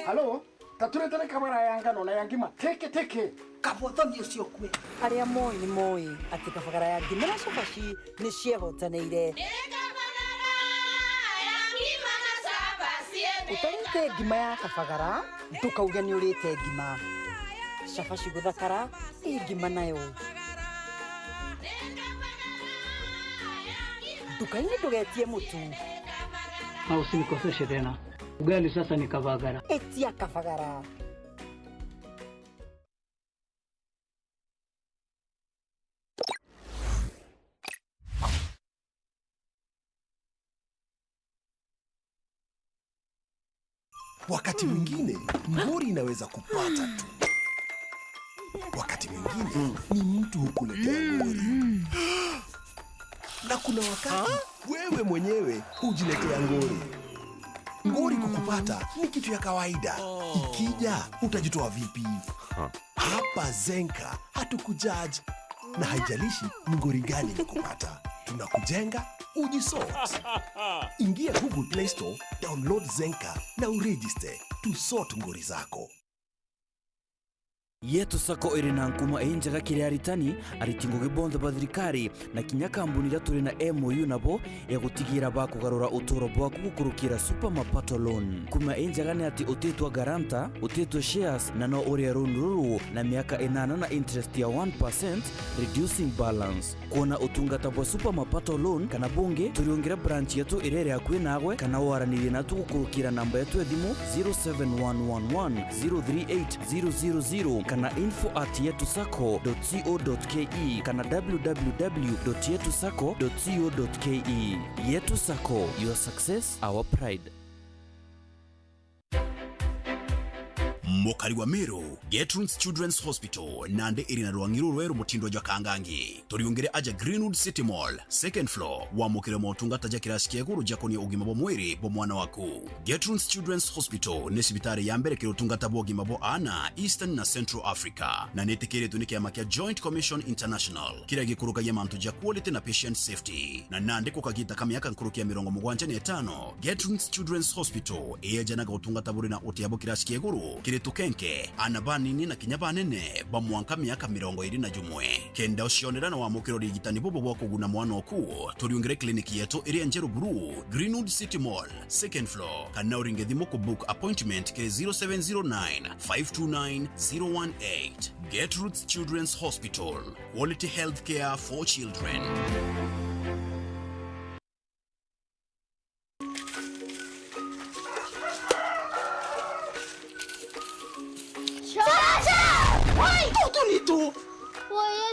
Halo, taturete kamera yanga no na yangima teke kabotoni ucio kwe. Aria moi ni moi ati kabagara ya ngima na cabaci ni ciehotaneire. Utarite ngima ya kabagara ndukauge ni urite ngima. Cabaci guthakara ngima nayo. Dukaini ndugetie mutu. Na usinikoseshe tena. Ugali sasa ni kabagara. Etia kabagara. Wakati mwingine ngori inaweza kupata tu. Wakati mwingine ni mtu hukuletea ngori. Na kuna wakati wewe mwenyewe hujiletea ngori. Ngori kukupata ni kitu ya kawaida. Ikija utajitoa vipi? Hapa Zenka hatukujudge na haijalishi ni ngori gani imekupata. Tunakujenga ujisort. Ingia Google Play Store, download Zenka na uregister to sort ngori zako. Yetu sako irina nkuma enjaga kiriaritani aritingo gibonde bathirikari na kinya kambuni raturi na MOU nabo egutigira bakugarura uturo bwaku gukurukira super mapato loan kuma enjaga ne ati utetwa garanta utetwa shares na no uri ruru na miaka 8 na interest ya 1% reducing balance kona utungata bwa super mapato loan kana bunge turiongira branch yetu irere akwe nagwe kana waranire na tugukurukira namba yetu edimu 0711103800 kana info@yetusako.co.ke kana www.yetusako.co.ke. Yetu Sako, your success, our pride. Mokari wa Meru, Gertrude's Children's Hospital, nande irina rwangiru rweru mutindo jwa kangangi. Toriungere aja Greenwood City Mall, second floor, wa mokire motungata ja kirasi keguru jakoni ugima bo mwiri bo mwana waku. Gertrude's Children's Hospital, nesibitari ya mbere kirotungata bo ugima bo ana, Eastern na Central Africa. Na netekere tunike ya makia Joint Commission International, kira gikuruka ya mantu ja quality na patient safety. Na nande kukagita kamiyaka nkurukia mirongo mugwanja ne tano, Gertrude's Children's Hospital, janaga utungata buri na otiyabo kirasi keguru, tukenke anabanini na kinyabanene bamwanka myaka 21 kenda ushionerana wa mukiro rigitani bobo bwo kuguna mwana oku turiungire kliniki yetu iri Njeru Buru Greenwood City Mall second floor kana uringe thimo ku book appointment ke 0709 529 018. Gertrude's Children's Hospital, quality health care for children.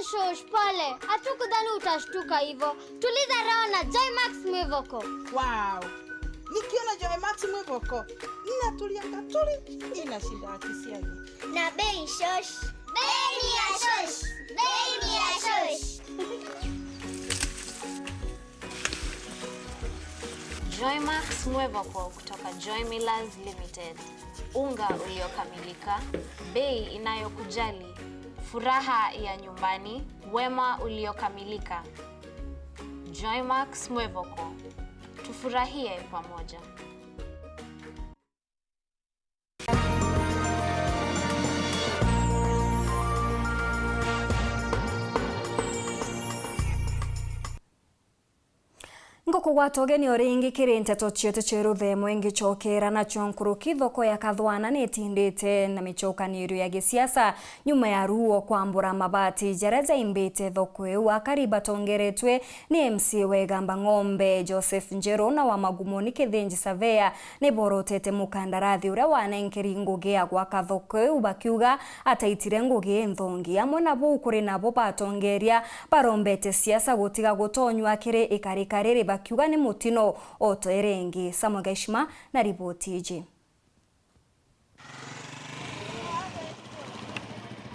Shosh pale, hatukudhani utashtuka hivyo. Tuliza roho na Joymax Mwivoko. Wow. Nikiona Joymax Mwivoko, inatulia katuli, inashinda akisiagi. Na bei shosh. Bei ni ya shosh. Bei ni ya shosh. Joymax Mwivoko kutoka Joy Millers Limited. Unga uliokamilika, bei inayokujali. Furaha ya nyumbani, wema uliokamilika. Joymax Mwivoko. Tufurahie pamoja. Ngoko gwatogeni oringi kiri Nteto chiote cheruve mwengi chokera na chonkuruki thoko ya Kathwana netindite na michokaniru ya gisiasa nyuma ya ruo kwambura mabati jereza imbite thoko eu akariba tongeretwe ni MC Wegamba Ng'ombe Joseph Njero na wa magumoni kithinji savea ni borotete mukandarathi ura wanenkeri ngugea gwa kathoko eu bakiuga ataitire ngugi nthongi amwe nabo kuri nabo batongeria barombete siasa gutiga gutonywa kiri ikarikariri bakiuga ni mutino otoerengi. Samagaishima na ripoti iji.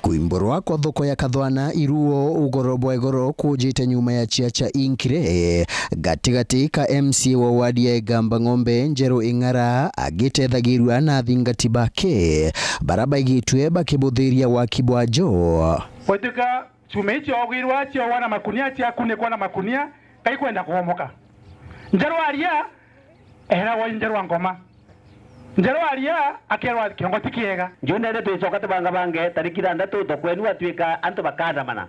Kuimborwa kwa thoko ya Kathwana iruo ugorobo egoro kujite nyuma ya chiacha inkire gatigati ka MC wa wadi ya Gamba Ng'ombe Njero Ing'ara agitethagirwa na thingati bake baraba igitwe bakibuthiria wa kibwajo Wetuka chumechi ogirwa chi wana makunia chi akune kwa na makunia kai kwenda kuhomoka Njero aria era wa Njero ngoma njero aria akerwa kiongo tikiega njone nde twicoka tubanga bange tariki 6 tokwenu atwika antu bakandamana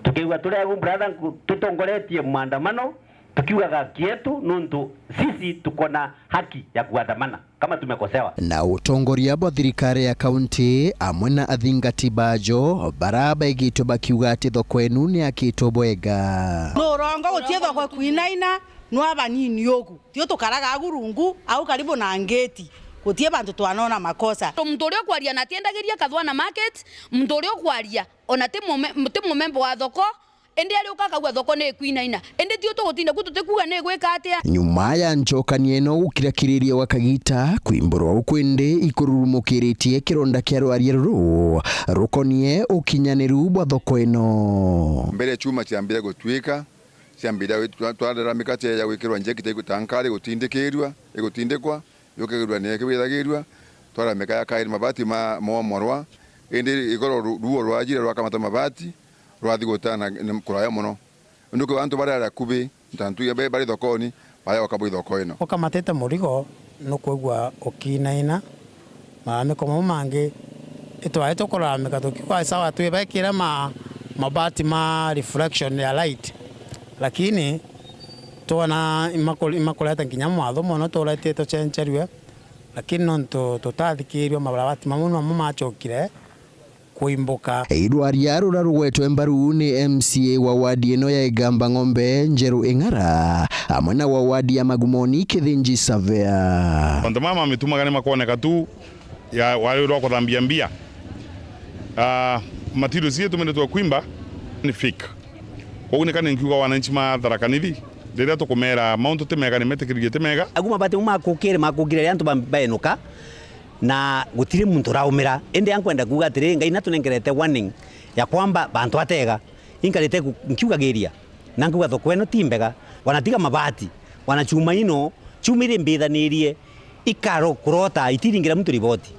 tukiuga turegu brother tutongoretie mwandamano tukiuga kietu nuntu sisi tuko na haki ya kuandamana kama tumekosewa. Na utongoria bwa thirikari ya kaunti amwe na athingati bajo baraba igitwe bakiuga ati thoko enu ni akitwo bwega no rongo gutie thoko kuinaina no abanini yogu tio tukaraga gurungu au karibu na ngeti gutie bantu twanona makosa mtu urio kwaria na tiendagiria Kathwana market mtu urio kwaria ona timo member wa thoko ende ari ukakagwa thoko ne kuinaina ende tio tugutinda gututekuga ne gweka atia nyuma ya njokani eno gukirakiriria wakagita kwimburwa ukwende ikururumukiritie kironda kia rwaria ruru rukonie ukinyaniru bwa thoko eno mbere chuma ciambire gutwika ciambire twarera mikate ya gwikirwa njekite gutankari gutindikirwa igutindikwa yokegirwa ne kibithagirwa twara mekaya kairi mabati momorwa ende igoro ruo rwajire rwakamata mabati rwathi gutana kuraya muno nduko bantu barara kubi ntantu ya bari thokoni baya wakabui thoko ino okamatete murigo no kwegwa okinaina mame komo mange etwa etokora mekatoki kwa sawa tu bekira mabati ma reflection ya light lakini tona imakoleta kinyamwatho mono tolete to chencherwe lakini nonto totathikirwa mabati mamuno mamachokire kuimboka irwaria rura rugwetwe mbaru ni MCA wa wadi eno ya Igamba Ng'ombe Njeru Ing'ara amwe wa wadi ya Magumoni Kithinji Savea bantu mama mitumaga ni makoneka tu ya wale ro kuthambia mbia materials yetu tumenetwa kuimba ni fake kuonekana nkiuga wananchi matharakaniri rira tukumera mauntu temega ni metekirige temega aguma bate makukire antu baenuka na gutire muntu raumira ende yankwenda kuga atire ngai natunengerete warning ya kwamba bantu atega inkalete nkiugagiria nankuga thoko eno timbega wanatiga mabati wanachuma ino chumire mbithanirie ikaro kurota itiringira muntu riboti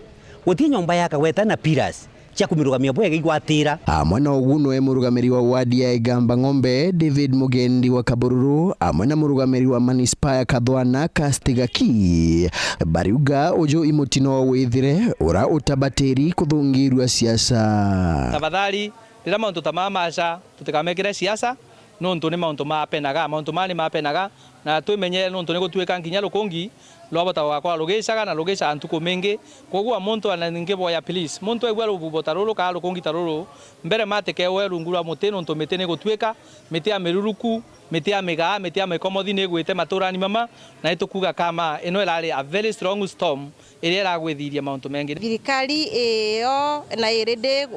gutie nyomba yaka weta na pillars cia kumirugamia bwega igwatira amwe na uguno murugamiri wa wadi ya Igamba Ng'ombe David Mugendi wa Kabururu amwe na murugamiri wa manispa ya Kathwana Kastigaki bariuga ujo imutino withire ura utabateri kuthungirwa siasa tafadhali rira mauntu tamamaca tutikamekire siasa nontu ni mauntu mapenaga mauntu mani mapenaga na twimenye nontu ni gutwika nginya rukungi lwabota wakwa lugicaga na lugica antuko mengi kogua muntu ananinge boya police muntu egwa rubota ruru ka rukungi taruru mbere mateke Weru ngura muteno nto metene gutwika meti ya meruruku meti ya mega meti ya mekomothi ne gwite maturani mama na itukuga kama eno irari a very strong storm irera gwithiria mauntu mengi thirikari iyo na irede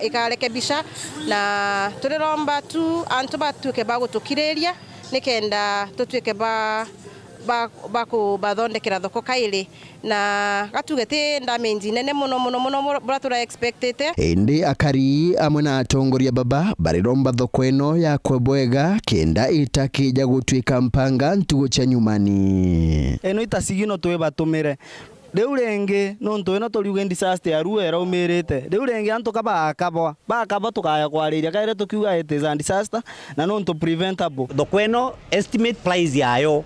ikarekebisha na turiromba tu antu batuke bagutukireria nikenda tutwike bathondekera thoko kairi na gatugete ndamenji nene muno buratura expected indi akari amwe na atongoria baba bariromba thoko eno ya kwebwega kenda itakija gutwika mpanga ntugo cha nyumani eno itasigino twe batumire riu rengi nontu eno turiuge disaster ya ruo era umirite riu rengi antu bakabwa tukaya kwariria kaire tukiuga it is a disaster na nontu preventable thoko eno estimate price yayo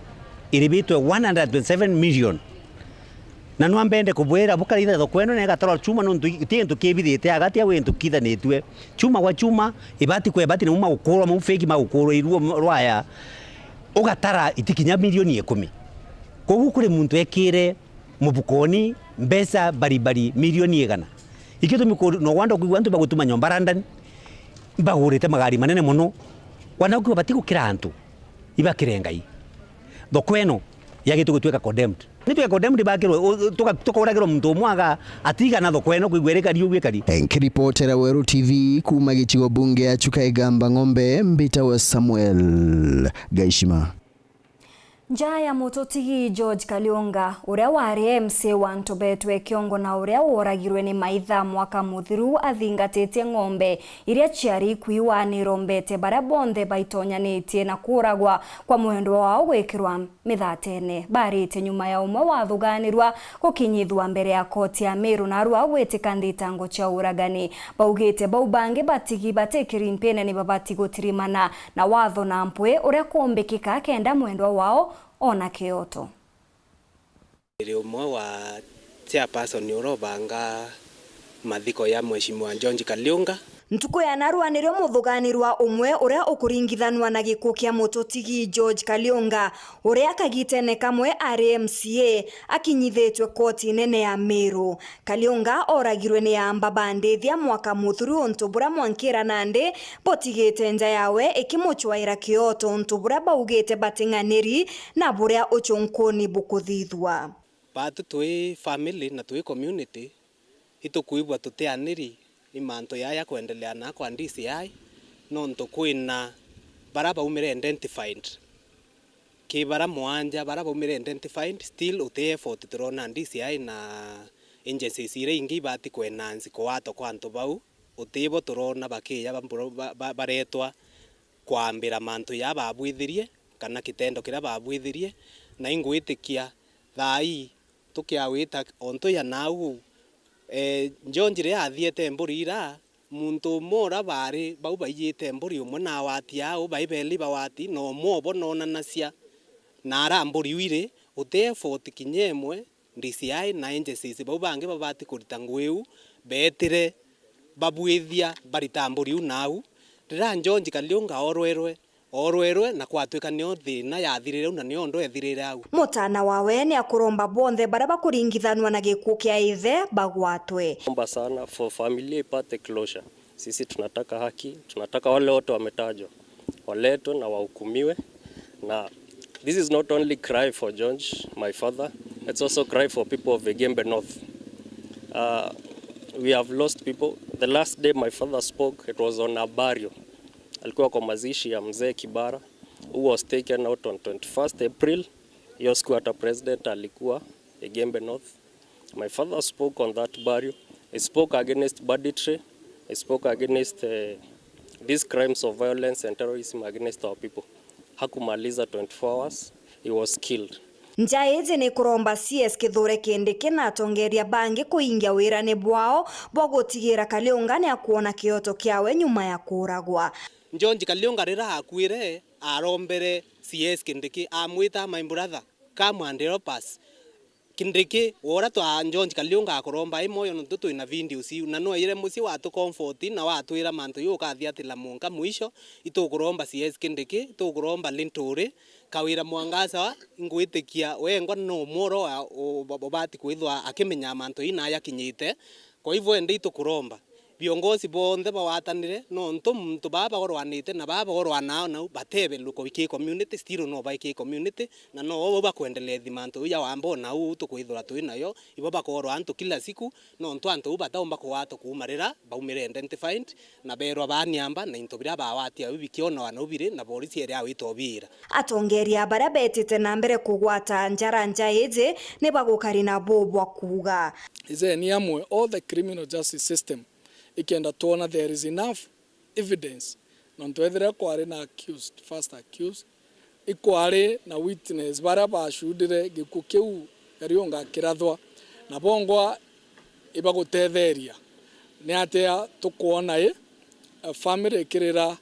iribitwe 127 million na no ambende kubwera bukaritha thoko eno nega toro chuma no ntu kibithite agati ya wentu kithanitwe chuma kwa chuma ibati kwa ibati ni uma gukorwa mu fake magukoro iruo rwaya ugatara itikinya milioni 10 kogu kuri muntu ekire mubukoni mbesa baribari milioni 100 ikito mikoro no wanda ku antu bagutuma nyomba London bagurite magari manene muno wanakuwa batiko kira antu ibakirengai thoko eno yagitu gutweka condemned nitwe condemned bakirwo tukauragirwo muntu mwaga atiga na thoko eno kuigwereka riu gwikari enkiripotera Weru TV kuma gichigo bunge ya chuka Igamba Ng'ombe mbita wa Samuel Gaishima Njaya mutotigi George Kalionga uria wari MC wa Nteto Kiongo na uria woragirwe ni maitha mwaka muthiru athingatite ng'ombe iria ciari kuiwa ni rombete bara bonde baitonyanitie na kuragwa kwa mwendo wao gwikirwa mithatene barite nyuma ya umwe wathuganirwa gukinyithwa mbere ya koti ya Meru na arua gwitika nditango cha uragani baugite baubange batigi batekiri mpene ni babati gutirimana na watho na mpwe uria kuombekika kenda mwendo wao ona Kyoto umwe wa chairperson urobanga mathiko ya Mheshimiwa George Kalionga. Ntuko ya narua nirio muthuganirwa umwe uria ukuringithanwa na gikuo kia mututigi George Kalionga uria kagitene kamwe ari MCA akinyithitwe koti nene ya Meru. Kalionga oragirwe ni amba bandithia mwaka muthuru ntubura mwankira nande botigite nja yawe ikimuchwaira kioto ntubura baugite batinganiri na buria uchunkoni bukuthithwa. Batu tui family na tui community itukuibwa tutianiri imanto yaya kuendelea na kwa DCI nonto kwina baraba umire identified kibara mwanja baraba umire identified still uti effort turona DCI na agencies ire ingi bati kwenanzi kwato kwanto bau utibo turona bakiya baretwa kwambira manto ya babwithirie kana kitendo kira babwithirie na ingwitikia thai tukiawita onto ya nau njonjire athiete mburira muntu mora bari bau bayite mburi umwe na wati ao baibeli bawati no mobo nona nasia nara mburi wire ute effort kinyemwe DCI na agencies bau bange babati kurita ngweu betire babwithia baritamburi unau rira George Kalionga orwerwe na kwatwika nio thina yathirire una nio ndo ethirire au mutana wawe ni akuromba bonthe baraba kuringithanwa na gikuo kia ithe bagwatwe. Omba sana for familia ipate closure. Sisi tunataka haki, tunataka wale wote wametajwa waletwe na wahukumiwe, na this is not only cry for George my father, it's also cry for people of Igembe North. We have lost people. The last day my father spoke, it was on a burial. Alikuwa kwa mazishi ya mzee Kibara who was taken out on 21st April. Hiyo siku hata president alikuwa Igembe North. My father spoke on that burial. He spoke against banditry. He spoke against these crimes of violence and terrorism against our people. Hakumaliza 24 hours. He was killed. Njaeje ni kuromba CS kithure kindi kina atongeria bangi kuingia wirane bwao bogotigira Kalionga ni akuona kioto kiawe nyuma ya kuragwa. George Kalionga rira akwire arombere CS Kindiki amwita my brother come and help us. Kindiki wora twa George Kalionga akoromba imoyo ntutu ina video si na no ire musi watu comfort na watu ira mantu yo kathiatila munga mwisho itukuromba CS Kindiki itukuromba Linturi kawira mwangasa ngwitikia wengwa no moro bobati kwithwa akimenya mantu ina yakinyite kwa hivyo ende itukuromba viongozi bonthe bawatanire no muntu baba gorwanite na baba gorwana na batebe luko wiki community still no ba wiki community na no ba kuendelea thimanto ya wambo na tukwithura tu nayo ibo bakorwa antu kila siku no ntu antu bataomba kwato kumarira baumire identified na berwa baniamba na intobira bawatia wiki ona wana ubire na polisi ere awitobira atongeria bara betite na mbere kugwata njara njaeje ne bagukari na bobwa kuga ize ni amwe all the criminal justice system ikenda tuona there is enough evidence nontu ethire kwari na accused first accused ikwari na witness bara bashudire gikuo kiu Kalionga kirathwa na bongwa ibagutetheria ni atia tukuona family kirira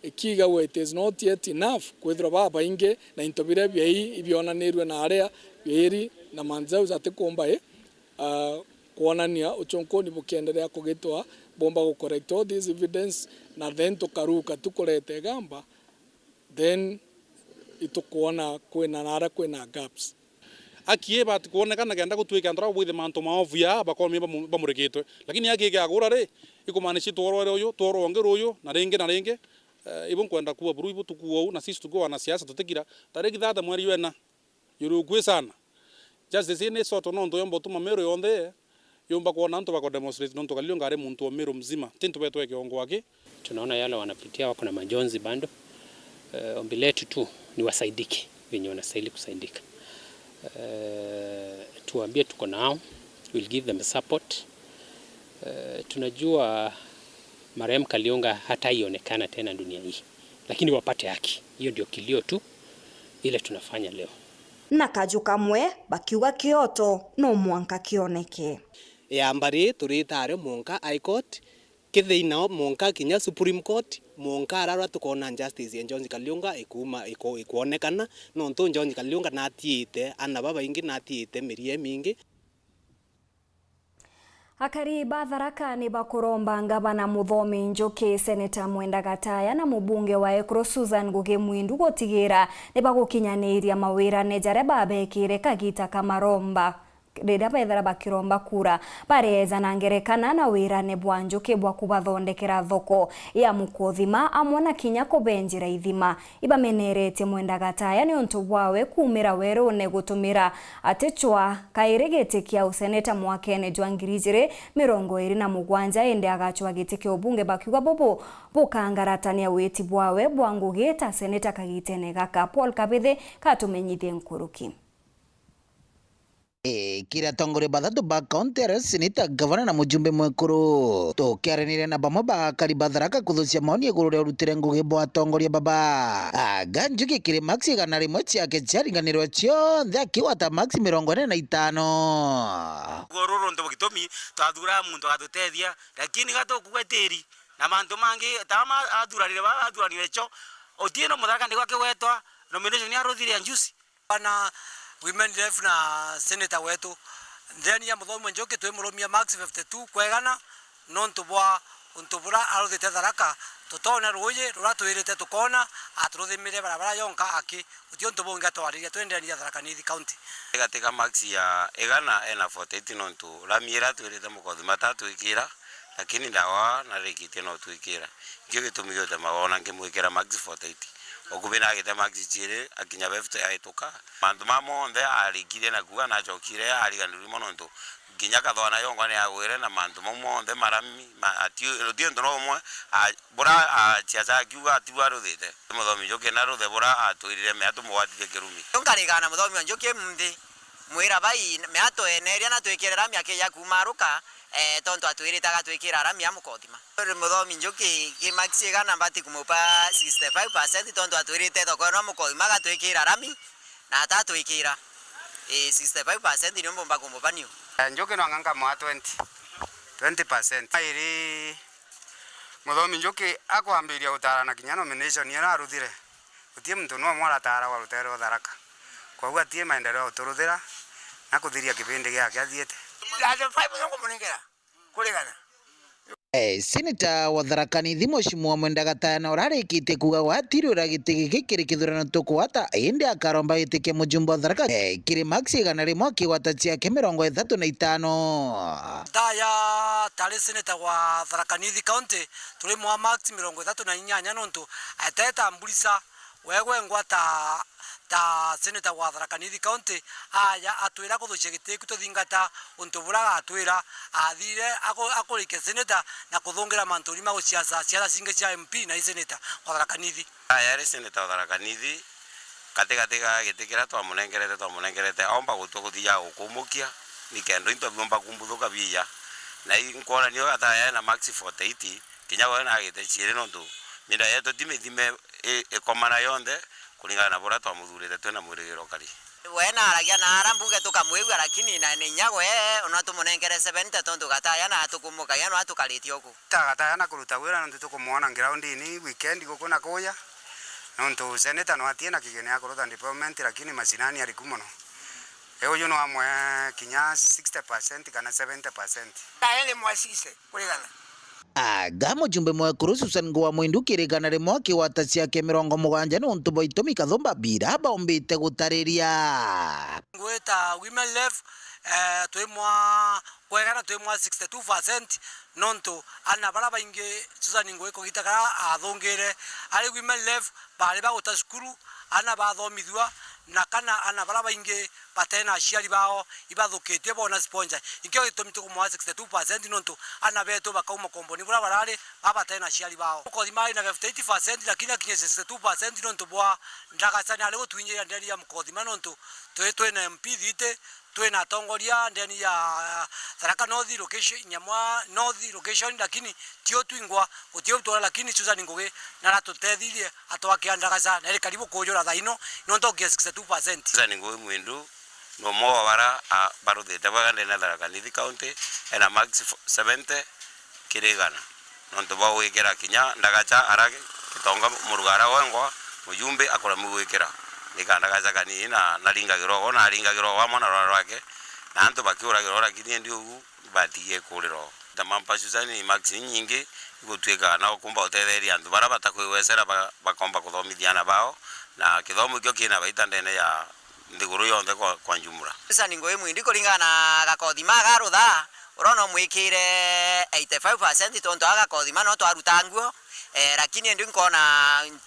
ikiga we it is not yet enough kwithira baba inge na intobire byai ibionanirwe na aria byeri na manzau zatikomba kuonania uchonkoni bukiendelea kugitwa bomba go correct all this evidence na then tukaruka tukorete gamba then itukuona kwina nara kwina gaps akie bat kuonekana genda gutwika ndra bwithe manto maovia bakomi bamureketwe lakini yake agura ri ikumanishi tworore uyu tworongero uyu na ringe ibon kwenda kuwa buru ibu tukuo na sisi tuko wana siasa tutekira tariki thata mweri yena yuru kwe sana just the same sort no ndo yombo tuma mero yonde yomba kuona nto bako demonstrate nto Kalionga ari muntu wa mero mzima tinto beto yake ongo wake tunaona yale wanapitia wako na majonzi bando ombi letu tu ni wasaidike wenye wanastahili kusaidika tuambie tuko nao we'll give them support tunajua marehemu Kalionga hata ionekana tena dunia hii lakini wapate haki hiyo ndio kilio tu ile tunafanya leo na kaju kamwe bakiuga kioto no mwanka kioneke mbari turitare monka high court kithina monka kinya supreme court monka ararwa tukona justice ya George Kalionga ikuonekana no nto George Kalionga natiite ana baba ingi natiite mirie mingi Akariba Tharaka ni bakuromba ngabana Muthomi Njoki, Seneta Mwenda Gataya na mubunge wa Ekro Susan Ngugi Mwindu gotigira ni bagukinyaniria mawira nejare babekire kagita kamaromba rĩrĩa bethera bakiromba kura bareza na ngerekana na wirane bwa Njoki bwa kubathondekera thoko ya mukothima amwe na kinya kubenjira ithima ibamenerete Mwenda Gataya ni untu bwawe kumira Weru ne gutumira atechwa kairigete kia useneta mwakene jwa 2027 ende agachwa giteke obunge bakiuga bobo bukangaratania weti bwawe bwa Ngugi ta seneta kagitene gaka Paul Kabithe katumenyithie nkuruki. Kira tongore badatu ba counter seneta governor na mujumbe mwekuru to kiaranire na bamwe bakariba Tharaka kuthucia maoni iguru ria urutire Ngugi bwa tongoria baba Njoki kiri maxi gana rimwe ciake ciaringanirwo cionthe akiwata maxi 45 gororo ndo gitomi twathura muntu agatutethia lakini gatokuwa tiri na mantu mangi tama athuranire cho otieno Mutharaka ndigwa kiwetwa nomination ya Rothiri Njusi bana women ref na senator wetu ndeni ya Muthomi Njoki twimurumia max 52 kwegana no ntubwa untubura aruthite Tharaka tutone ruye ruratwirite tukona aturuthimire barabara yonka aki utio ntubunga twariria twendenia Tharaka Nithi county igatika max ya egana ena 48 no ntu ramiera twirite mukothima tatu ikira lakini ndawa na rekite no twikira ikyo gitumigyo te mawona ngimwikira max 48 okubina agite max chire akinya befte yaituka mandu mamonde arigire na kuga na chokire ariganuri mono ntu ginya kathona yongwa ni agwire na mandu mamonde marami atio dio ndo mwe bora chiaza kuga atiwa ruthite Muthomi Njoki na ruthe bora atwirire me atumwatithie kirumi tungarigana Muthomi Njoki mndi mwira bai me atoeneria na twikirira miake ya kumaruka tonto atwirita gatwikira rami ya mukothima Muthomi Njoki ki maxi gana mbati kumupa 65% tonto atwirite thoko no mukothima gatwikira rami na atatwikira 65% ni mbomba kumupa niyo Njoki no nganga mwa 20% iri Muthomi Njoki akwambiria utarana kinya nomination ya aruthire utie muntu no mwara tara wa rutero Tharaka kwa hiyo atie maendeleo turuthira na kuthiria kipindi giake athiete Seneta wa Tharaka Nithi Mheshimiwa Mwenda Gataya na urarikite kuga watirura giti giki kiri kithurano tukwata indi akaromba gitike mujumbe wa Tharaka kiri maxi gana rimwe akiwata ciake 35 Thaa tari seneta wa Tharaka Nithi county turi mwa max 38 nontu ateta mbulisa wegwe ngwata ta seneta wa Tharaka Nithi county aya atwira kuthucia gitiku tuthingata untubura atwira athire akurike seneta na kuthungira manturi ma guciaca ciara cinge cia MP na seneta wa Tharaka Nithi aya ri seneta wa Tharaka Nithi katika gitikira twamunengerete omba gutuguthia gukumukia nikendo into byomba kumbuthuka biya na inkora niyo ataya na max 48 kinya gwa na gite chire nondu minda yetu timithime ekomana yonde kulingana na bora twamuthurite twena mwirigiro kari wena aragia na arambunge tukamwigwa lakini na ninyago ona tumunengere 70 tondu Gataya na tukumuka yana atukaliti oku Gataya na kuruta wira ndu tukumuona ground ni weekend guko na kuya nontu seneta no atie na kigene akuruta department lakini masinani alikumono eyo no amwe kinya 60% kana 70% kaele mwasise kulingana mujumbe mwekuru Susan Ngugi Mwindu kirigana rimwe akiwata ciake 70 nontu boitumi kathomba bira bombite gutariria ngweta women left twimwa kwegana twimwa 62% nontu ana bara bainge Susan Ngugi kugitagara athungire ari women left bari baguta cukuru ana bathomithwa na kana ana bara bainge batena aciari bao ibathukitie bona sponsor ikyo gitumite kumwa 62% nontu ana beto bakauma komboni bura barare babatena aciari bao mukothima na 58% lakini akinye 62% nontu bwa ndagacana ari gutwinjira nderi ya mukothima nontu twetwe MP thite twena tongoria ndeni ya Tharaka North location nyamwa North location lakini tio twingwa utio twara lakini Susan Ngugi na ratutethithie atwakiandagaca na karibu kujura thaino nonto 62% Susan Ngugi Mwindu no mo bara baruthite bagande na Tharaka Nithi county ena max 70 kirigana nonto ba wikira kinya ndagaca arage kitonga murugara wengwa mujumbe akora mugwikira nikandagaca kanini na naringagirwo na aringagirwo wa mwana rwake na antu bakiuragira lakini ndio batige kuriro tamampa susani maxi nyingi gutwika na kumba utetheria antu bara batakwewesera bakomba kuthomithiana bao na kithomo kio kina baita ndene ya ndiguru yonthe kwa njumura sasa ningo imwe ndiko lingana gakothima garu Thaa urona mwikire 85% tonto agakothima no twarutanguo lakini ndio nkona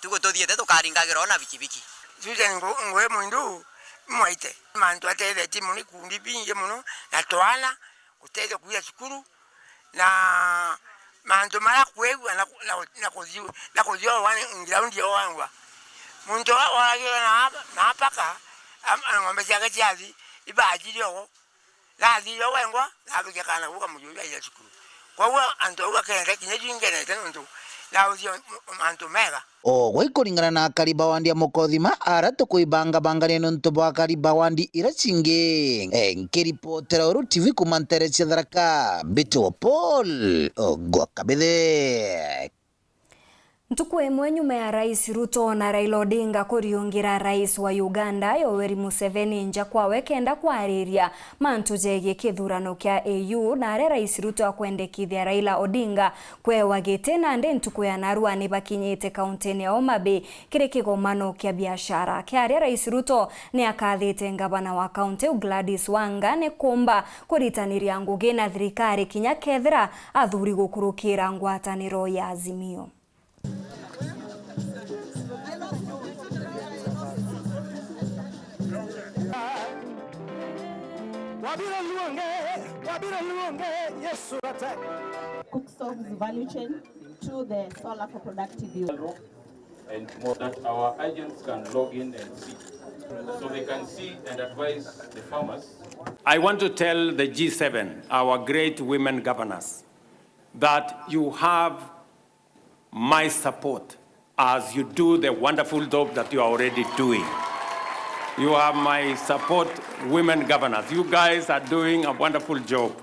tugo tuthiete tukaringagira ona bikibiki sasa ngo imwe ndu mwaite mantu atete timu ni kundi binge muno na twana kutete kuya shukuru na mantu mara kwegwa na kuzio wani ngiraundi wangwa muntu wala na paka ngombe zake ziazi ibaji yoko la dio wengwa na bikana kuka mujuya ya shukuru kwa hiyo anto wakenda kinyeji ngene tano na uzio mantu mega gwaikuringana na akariba wandi mukothima aratu kuibanga bangania nontu bwa akariba wandi ira cingi nkiripotera Weru TV kuma Nteto cia Tharaka Bito Paul Gwakabithe. Ntuku imwe nyuma ya Rais Ruto na Raila Odinga kuriungira Rais wa Uganda Yoweri Museveni nja kwawe kenda kwariria mantu jegie kithurano kia AU na are Rais Ruto akwendekithia Raila Odinga kwewagite na ndi ntuku ya narua ni bakinyite kauntini ya Homa Bay kiri kigomano kia biashara kiaria Rais Ruto ni akathite ngavana wa kaunti Gladys Wanga ni kumba kuritaniria ngugi na thirikari kinya kethira athuri gukurukira ngwataniro ya Azimio. Cookstock's value chain to the solar for productive use. And more that our agents can log in and see. So they can see and advise the farmers. I want to tell the G7, our great women governors, that you have my support as you do the wonderful job that you are already doing. You have my support, women governors. You guys are doing a wonderful job.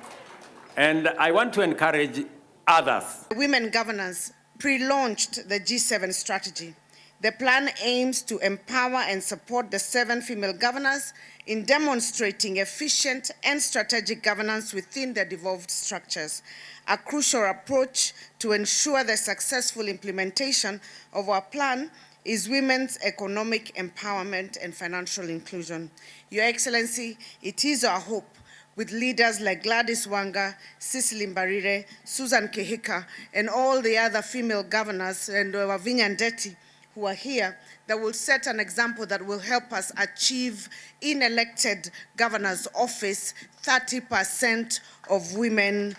And I want to encourage others. Women governors pre-launched the G7 strategy. The plan aims to empower and support the 7 female governors in demonstrating efficient and strategic governance within the devolved structures, a crucial approach to ensure the successful implementation of our plan is women's economic empowerment and financial inclusion. Your Excellency, it is our hope with leaders like Gladys Wanga, Cecily Mbarire, Susan Kehika, and all the other female governors and Wavinya Ndeti who are here, that will set an example that will help us achieve in elected governor's office 30% of women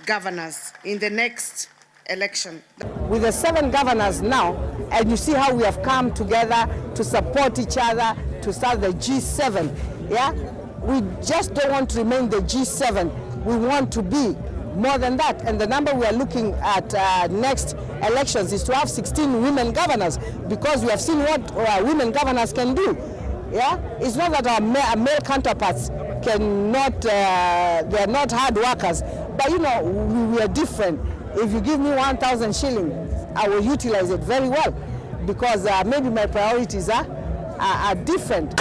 governors in the next election. With the 7 governors now, and you see how we have come together to support each other to start the G7, yeah? We just don't want to remain the G7. We want to be more than that. And the number we are looking at next elections is to have 16 women governors, because we have seen what women governors can do. Yeah? It's not that our male counterparts cannot, they are not hard workers, but you know, we are different. If you give me 1,000 shillings, I will utilize it very well, because maybe my priorities are different.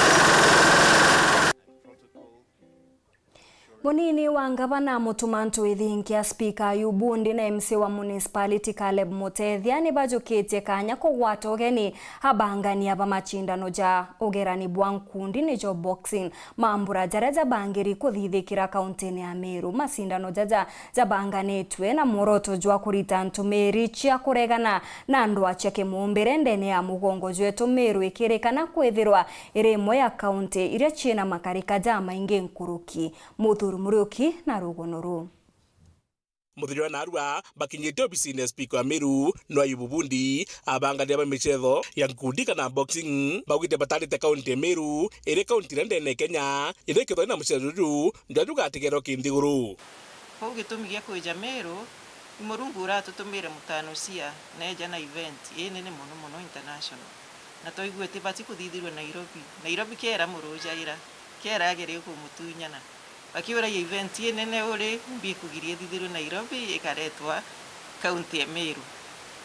Munini wa ngavana mutumantu ithinkia speaker Yubundi na MC wa municipality Caleb Mutethia ni bajukitie kanya kugwata ugeni habangania ba machindano ja ugerani bwa nkundi ni jo boxing mambura jareja bangiri kuthithikira kauntini ya Meru. Masindano jaja jabanganitwe na muoroto jwa kurita ntumiri chia kuregana na andu acheke mumbire ndene ya mugongo jwetu Meru ikirikana kwithirwa iri imwe ya kaunti iria china makarika ja maingi nkuruki. Muriuki na Rugonoru. Muthiri na arua bakinyite obisine speaker wa Meru no Yubundi abangania ba michetho ya nkundi kana boxing bagwite batarite kaunti Meru ire kaunti ndene Kenya ire kitho na mucheruru ndaruga atigero kindiguru ho gitumigia kuja Meru imurungu ratutumire mutano cia neja na event nene muno international na toigwete bati kuthithirwe Nairobi kera muruja ira kera agere ku mutunyana akiura event nene ore mbikugirie thithirwe Nairobi ikaretwa kaunti ya Meru,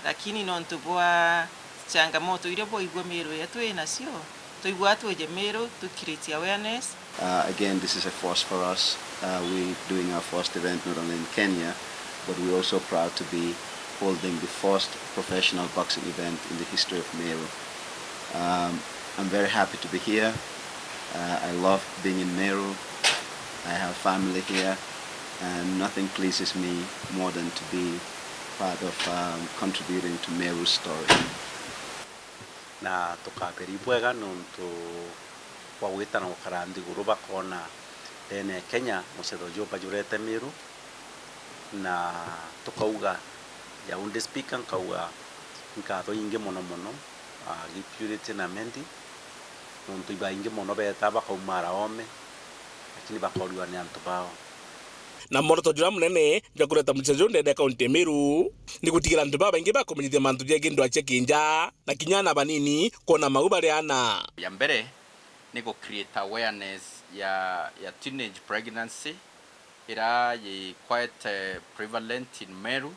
lakini nontu bwa changamoto ile boigwa Meru yetu nacio toigua tweje Meru to create awareness. Again, this is a first for us. We're doing our first event not only in Kenya, but we're also proud to be holding the first professional boxing event in the history of Meru. I'm very happy to be here. I love being in Meru. I have family here, and nothing pleases me more than to be part of contributing to Meru's story. Na tukaperi bwega nuntu kwa wita na ukarandi guruba kona ene Kenya musedo joba jurete Meru na tukauga ya unde speaker kauga nkatho inge mono gipurity na mendi nuntu iba inge mono beta bakaumara ome lakini bakorwa ni antu bao na moroto jura munene ja kureta mchezo ndende kaunti Meru ni gutigira antu baba inge bakomenyithia mantu je gindu ache kinja na kinyana banini kona maubariana ya mbere ni go create awareness ya teenage pregnancy ira ye quite prevalent in Meru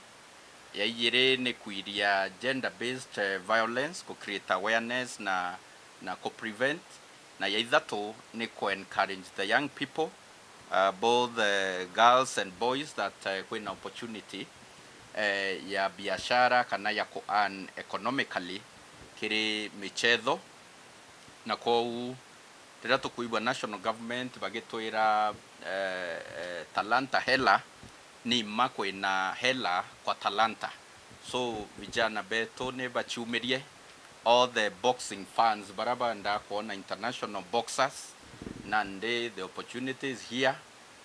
ya yire ni kuiria gender based violence go create awareness na ko prevent na ya ithatu ni ko encourage the young people both girls and boys that when opportunity ya biashara kana ya ko earn economically kiri michezo na ko tira tukuibwa national government bagitwira talanta hela ni makwe na hela kwa talanta so vijana beto ne bachumirie all the boxing fans baraba nda kuona international boxers nande the opportunities here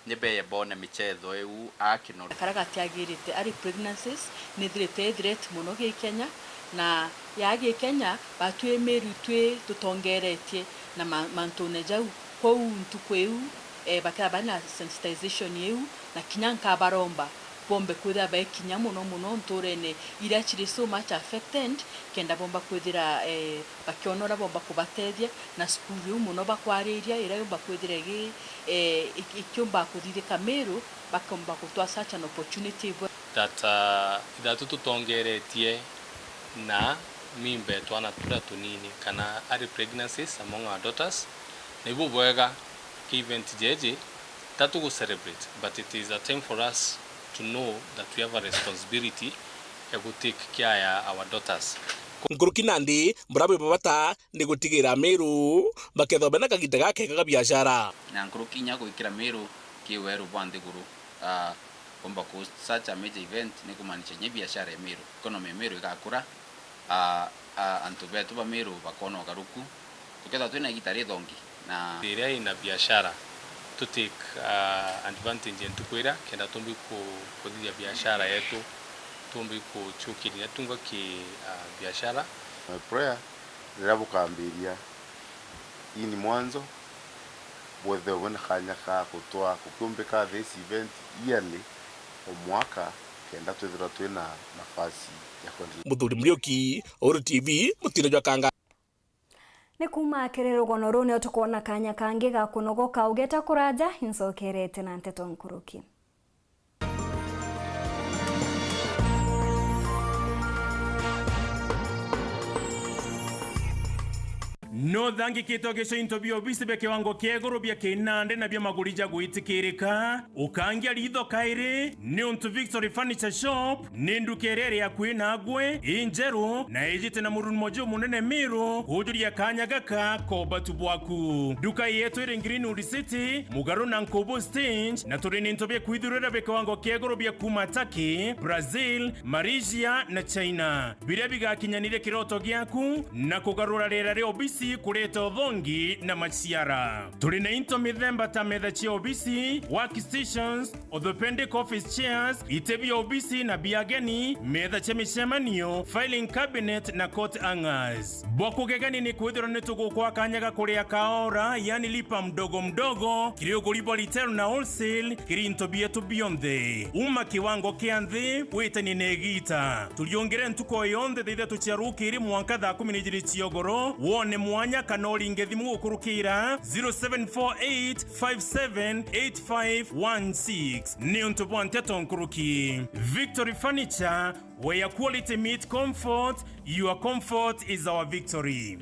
nebe bona michezo eu akino karagati agirite ari pregnancies ni threat muno ge Kenya na yage Kenya batwe Meru twe tutongeretie na mantone jau ko untu kweu bakaba na sensitization yeu na kinyanka baromba bombe kwira ba kinya muno ntorene ira chiri so much affected kenda bomba kwira bakionora bomba kubatedia na skulu muno bakwariria ira bomba kwira gi ikyomba kudirika Meru bakomba kutwa such an opportunity that tutongeretie na mimbe twana tunini kana ari pregnancies among our daughters nebo bwega event jeje tatu go celebrate, but it is a time for us to know that we have a responsibility to take care ya our daughters. Nkuruki nandi murabe babata ni gutigira Meru bakethobena kagita gake ka biashara na nkuruki nya gwikira Meru ki Weru bwande guru komba ko such a major event ni kumanisha nye biashara ya Meru economy Meru igakura antu betu ba Meru bakono garuku tuketa twina gitare dongi na area ina biashara to take advantage and tukwira kenda tumbi ko dia biashara yetu tumbi ko chukiri yatunga ki biashara. My prayer nirabu kambiria hii ni mwanzo whether when khanya ka kutoa kukumbeka this event yearly omwaka kenda twithira twina nafasi ya kuendelea. Muthuri Mlioki, URETERI, mutino jwa kanga. Ni kuma kirĩrũgano rũu nĩ tukona kanya kangi ga kũnogoka ugeta kũranja incokerete na Nteto Nkuruki. No thangi kito gesho intobio bisi beke wango kiegoro bia kinande na bia magurija guitikirika ukangia ritho kaire ni untu Victory Furniture Shop nindu kerere ya kwina gwe injeru na ejite na murunu mojo munene Meru kujuria kanya gaka ko batu bwaku duka yetu ire Greenwood City mugaru na Nkobo Stage na turini intobia kuidhurira beke wango kiegoro bia kuma Turkey, Brazil, Malaysia na China biria biga kinyanire kiroto giaku na kugarura rera reo bisi kureta thongi na maciara. Turi na into mithemba ta metha cia obisi, workstations, orthopedic office chairs, itebi obisi na biageni, metha cia micemanio, filing cabinet na coat hangers. Bwako gegani ni kwithira ni tugukwa kanyaga kuria kaora, yani lipa mdogo mdogo, kiri uguribo retail na wholesale, kiri into bietu beyond uma kiwango kia nthi, witani negita. Tuliongere ntuko yonde thitha tuchiaruki iri mwanka thaa 12 ciogoro, wone mwanya kanori ngedhimu ukurukira 0748578516 ni untubu Nteto Nkuruki. Victory Furniture, where quality meet comfort, your comfort is our victory.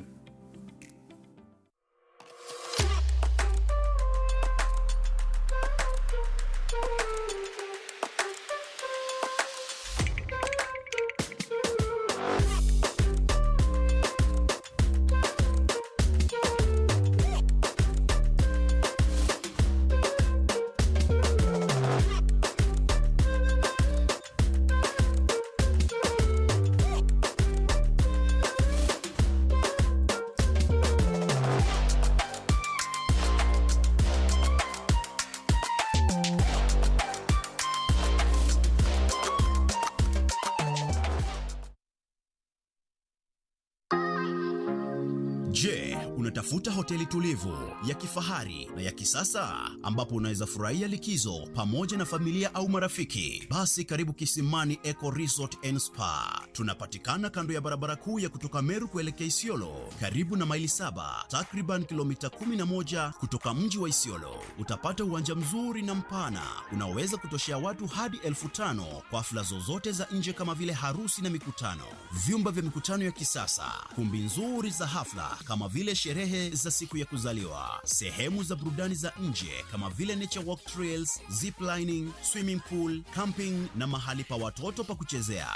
Unatafuta hoteli tulivu, ya kifahari na ya kisasa ambapo unaweza furahia likizo pamoja na familia au marafiki? Basi karibu Kisimani Eco Resort and Spa. Tunapatikana kando ya barabara kuu ya kutoka Meru kuelekea Isiolo, karibu na maili 7, takriban kilomita 11 kutoka mji wa Isiolo. Utapata uwanja mzuri na mpana unaweza kutoshea watu hadi 5,000 kwa hafla zozote za nje kama vile harusi na mikutano. Vyumba vya mikutano ya kisasa, kumbi nzuri za hafla kama vile sherehe za siku ya kuzaliwa, sehemu za burudani za nje kama vile nature walk trails, zip lining, swimming pool, camping na mahali pa watoto pa kuchezea.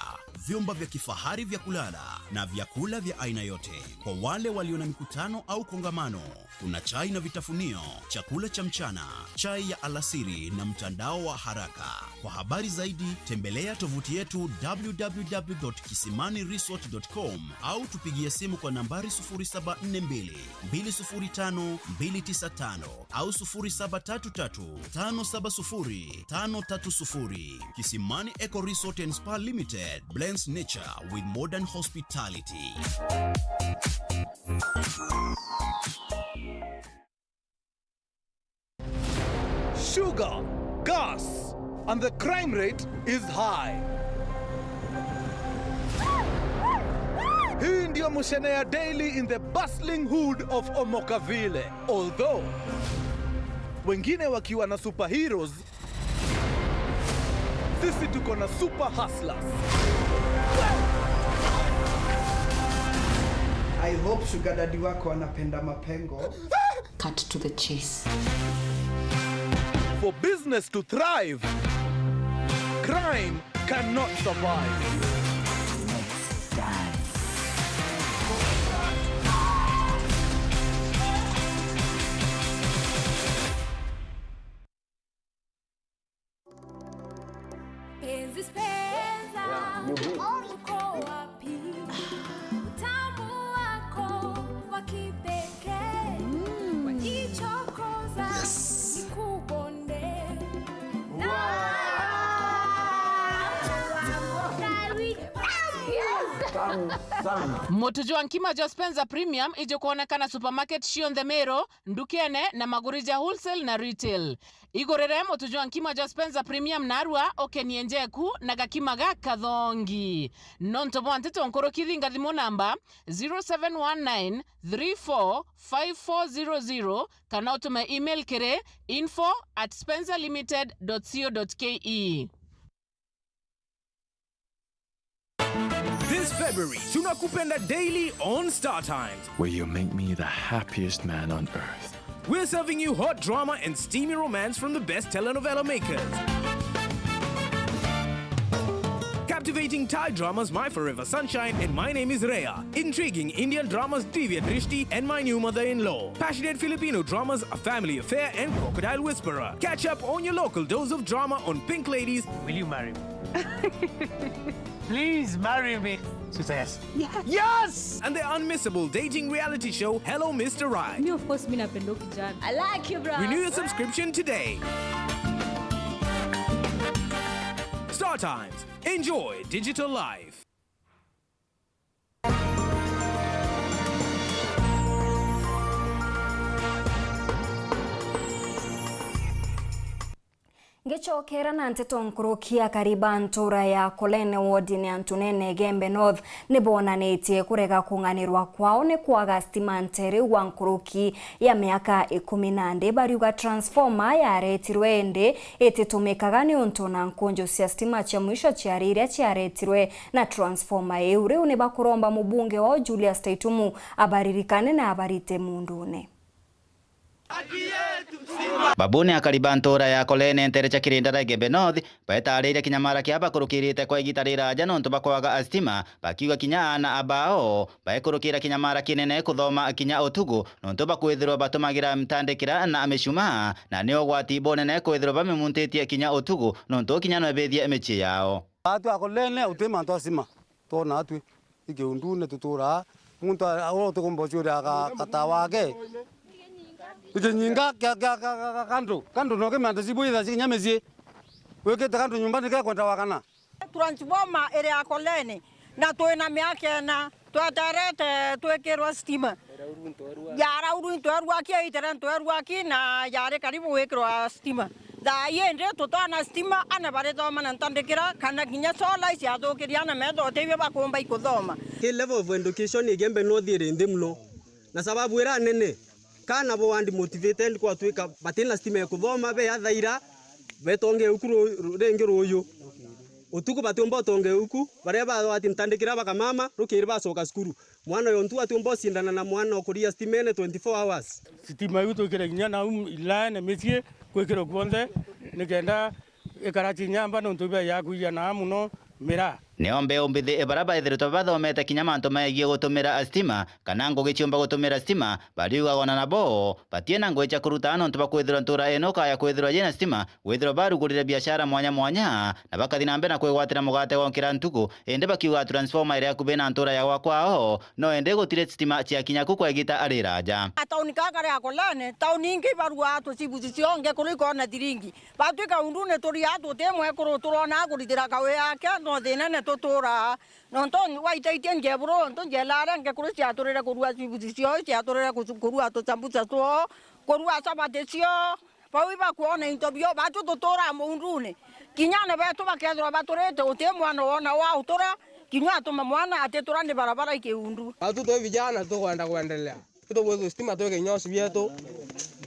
Vyumba vya kifahari vya kulala na vyakula vya aina yote. Kwa wale walio na mikutano au kongamano, kuna chai na vitafunio, chakula cha mchana, chai ya alasiri na mtandao wa haraka. Kwa habari zaidi, tembelea tovuti yetu www.kisimaniresort.com au tupigie simu kwa nambari 0742 205 295 au 0733 570 530. Kisimani Eco Resort and Spa Limited blends nature with modern hospitality. Sugar, gas, and the crime rate is high. Hii ndio mshene ya daily in the bustling hood of Omokavile. Although wengine wakiwa na superheroes, sisi tuko na super hustlers. I hope sugar daddy wako anapenda mapengo. Cut to the chase. For business to thrive, crime cannot survive. Motujua nkima jo Spencer Premium ijo kuonekana supermarket Shion the Mero, Ndukene na Magurija wholesale na retail. Igorere motujua nkima jo Spencer Premium narua okenienjeku na gakimaga kathongi. Nontobo Nteto nkoro kithinga thimo namba 0719 345400 kana utume email kere info@spencerlimited.co.ke. This February, tunakupenda daily on Star Times, where you make me the happiest man on earth. We're serving you hot drama and steamy romance from the best telenovela makers. Captivating Thai dramas My Forever Sunshine and My Name is Rhea. Intriguing Indian dramas Divya Drishti and My New Mother-in-Law. Passionate Filipino dramas A Family Affair and Crocodile Whisperer. Catch up on your local dose of drama on Pink Ladies. Will you marry me? Please marry me. She says, yes. Yes! And the unmissable dating reality show, Hello Mr. Right. Me, of course, I like you, bro. Renew your subscription today. Star Times. Enjoy digital life. Ngechokera na Nteto nkurukia kariba ntura ya Kolene wodini Antunene Gembe North nibonanitie kurega kunganirwa kwao ni kwaga stima ntere wa nkuruki ya miaka 14 bariuga transformer yaretirwe ende ititumikaga ni untu na nkonjo cia stima cia mwisho ciariria ciaretirwe na transformer eure une bakuromba mubunge wa Julius Taitumu abaririkane na abarite mundune. Babuni akariba ntura ya Kolene ntere cha kirindara Gembe North baetarire kinyamara kia bakurukirite kwa igitarira aja nontu bakwaga astima bakiuga kinya na abao baekurukira kinyamara kinene kuthoma kinya utugu nontu bakwithirwa batumagira mtandikira na ameshuma na nio gwati bonene kwithirwa bamemuntitie kinya utugu nontu kinya no bethia emechi yao atu akolene utema nto asima tona atu igeundune tutura muntu aroto kombochuri akatawake Nyinga kando no kema ndasibuiza zinyamezi wekete kando nyumbani kwa kwenda wakana transformer ere akolene na toena miaka na tuatarete tuekerwa stima yara uru ntorwa kia itera ntorwa ki na yare karibu wekro stima da yende totana stima ana bare thoma na ntandikira kana kinya sola cia thukiria na metho tewe bakomba ikuthoma ki level of education igembe no thiire ndimlo na sababu era nene kana bo and motivated kwa twika batena stima ikuthoma be athaira betonge ukuru rengi ruyu utuku batomba tonge uku bareba wati ntandikira bakamama rukiri basoka skuru mwana yontu atomba sindana na mwana okuria stimene 24 hours stima yuto kire kinya na ilane mesie kwekero kwonde nikenda ikarachi nyamba no ntubia yakuya na muno mira Neombe umbithi ebaraba ithiritwa bathomete kinya mantu megie gutumira stima kana ngugi ciumba gutumira stima bariuga na nabo batie na ngwecha kuruta nontu bakwithirwa ntura eno kaya kwithirwa yena stima withirwa barugurire biashara mwanya mwanya na bakathi na mbere na kwigwatira mugate wonkira ntuku ende bakiuga transformer iria kubena ntura ya gwakwa no ende gutire stima cia kinya kukwa igita ariraja tauni kakare akolane tauni ingi barua to cibuci cionge kuriko na thiringi batwika undune turi atu temwe kuru turona kuritira kawe yake no thina tutura no ntonyi waitaitie ngebro ntonje lara ngekuru cia turire kurua cibuci cio cia turire kurua to chambuca to kurua sabate cio pawi ba kuona intobio batu tutura mundune kinyane betu bakethwa baturete utemwana wona wa utura kinywa tuma mwana atetura ni barabara ikiundu atu to vijana tukwenda kuendelea tuwezo stima tuweke nyosi vyetu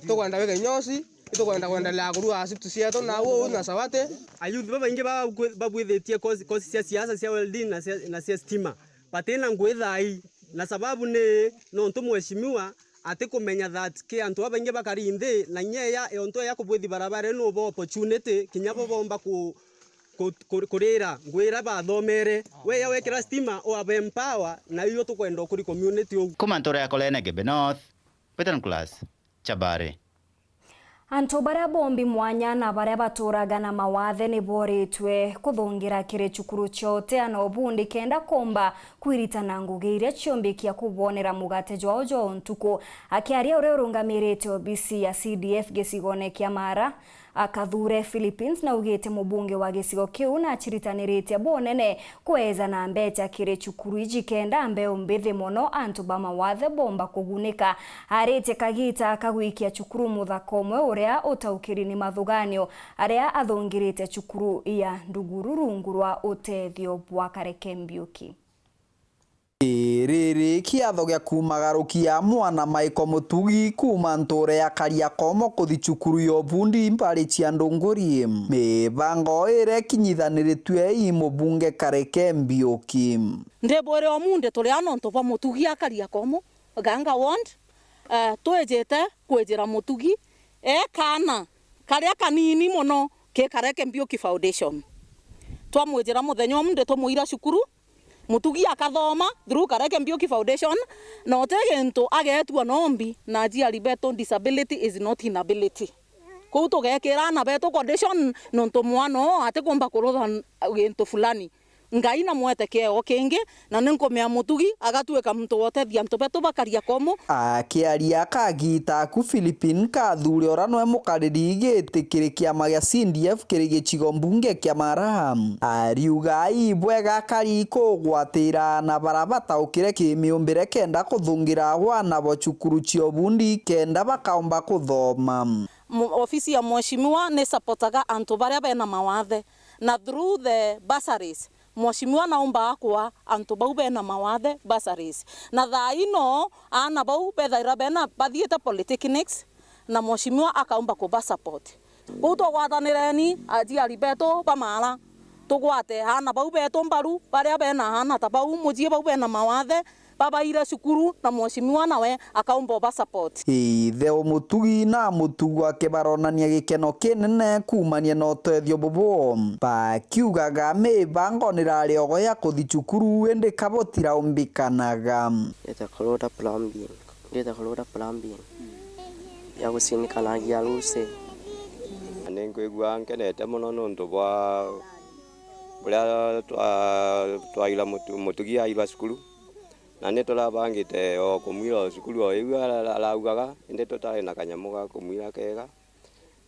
tukwenda weke nyosi tukwenda kuendelea kurua asitu sietu na uo na sawate ayuthi baba ingi babwithetie kosi cia siasa cia welding na cia stima batena ngwithai na sababu ni no ntu mheshimiwa ati kumenya that ki antu abangi bakari nthi na nyeya yonto ya kubwithi barabara no bo opportunity kinya bo bomba kurira ngwira bathomere we ya wekira stima o empower na iyo tukwenda kuri community kumantora ya kolene gebe north Peter class Chabare Antu baria bombi mwanya na baria baturaga na mawathe ni boritwe kuthungira kiri cukuru ciote ana obundi kenda komba kwiritana ngugi iria ciombikia kubonera mugate jwa ntuku akiaria uria urungamirite OBC ya CDF gicigone kia Mara akathure Philippines na ugite mubunge wa gicigo kiu na chiritanirite bonene kweza na mbecha kire cukuru iji kenda mbeo mbithi mono antu ba mawathe bomba kugunika arite kagita kagwikia cukuru muthakomwe uria utaukiri ni mathuganio aria athungirite cukuru ya Nduguru rungu rwa utethio bwa Karekembiuki Riri kiatho gya kumagarukia mwana Maiko Mutugi kuma nture ya Kariakomo kuthi cukuru yo bundi mpari cia Ndunguri mibango ire kinyithaniritwe i mubunge Karekembiuki ndebore omunde turi anonto ba Mutugi ya Kariakomo ganga ward twejete kwejera Mutugi kana karia kanini muno ke Karekembiuki Foundation twamwejera muthenya omunde tumuira cukuru Mutugi akathoma through Karekembiuki Foundation no tegento agetwa nombi na jiari beto disability is not inability ko tugekira na beto condition nonto mwana ate komba kurotha gento fulani ngai na mwete keo kingi na ninkomea Mutugi agatuika muntu wote thianto beto Bakariakomo akiaria kagita ku Philippine kathure orano emukariri giti kiama gya CDF kiri gicigo mbunge kia Mara ariuga ibwega kari kugwatira na barabata ukire kimiumbire kenda kuthungira wana bo cukuru cio bundi kenda bakaomba kuthoma ofisi ya mheshimiwa ne supportaga antu baria bena mawathe na through the bursaries mheshimiwa naomba akwa antu bau bena mawathe bursaries na thaino ana bau bethaira bena bathiete polytechnics na mheshimiwa akaomba kuba support kuto gwatanireni ajiari beto bamara tugwate ana bau beto mbaru baria bena ana tabau mujie bau bena mawathe baba ira cukuru na mheshimiwa nawe akaomba ba support Theo Mutugi na Mutugu akibaronania gikeno kinene kumania na utethio bubu bakiugaga mibango nirariogo ya kuthi cukuru ende kabotira umbikanaga etakolora plan B ya gusinikanagia ruse ningwigua nkenete muno nundu bwa buria twaila Mutugi ailwa cukuru na nä tå rabangä o kå mwira cukuru o ä araugaga ä tåtarä na kanyamå ga kå mwira kega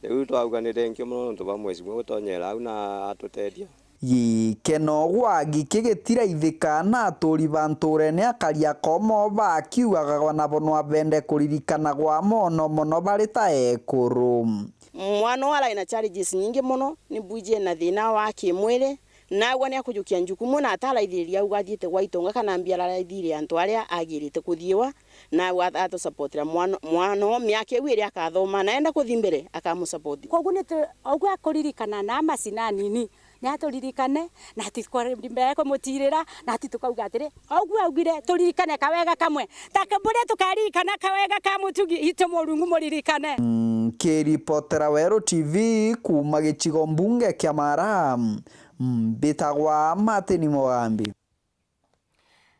rä u twauga nä rengio må no tå bamwecimwe gå tonyera au na atå teithia gikeno gwagi kigitiraithika na aturi banturene akaria komo bakiugaga wanabonwa bende kuririkana gwa mono bari ta ekuru. Mwana wala ina challenges nyingi muno ni buje na thina wa kimwire na gwa ni akujukia njukumu na atala ithiria ugathiete gwaitonga kana mbiara ithiria antu aria agirite kuthiwa na ato supportira mwana miaka wiri akathoma naenda kuthimbere akamusupport kogu ni ogwa kuririkana na macina nini ni aturirikane na tikwarimbere ko mutirira na titukauga atiri ogwa augire turirikane kawega kamwe takabure tukaririkana kawega ka mutugi ito murungu muririkane. Kiripotera Weru TV kuma gicigo mbunge kia Maureen mbitagwa Mateni Mogambi.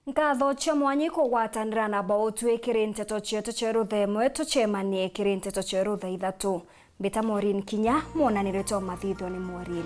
Nkatho cia mwanyi kugwatanira na bautwe Nteto cietu ceru themwe tucemanie Nteto ceru thaa 3 mbita MAUREEN KINYA monanire to mathitho ni MAUREEN.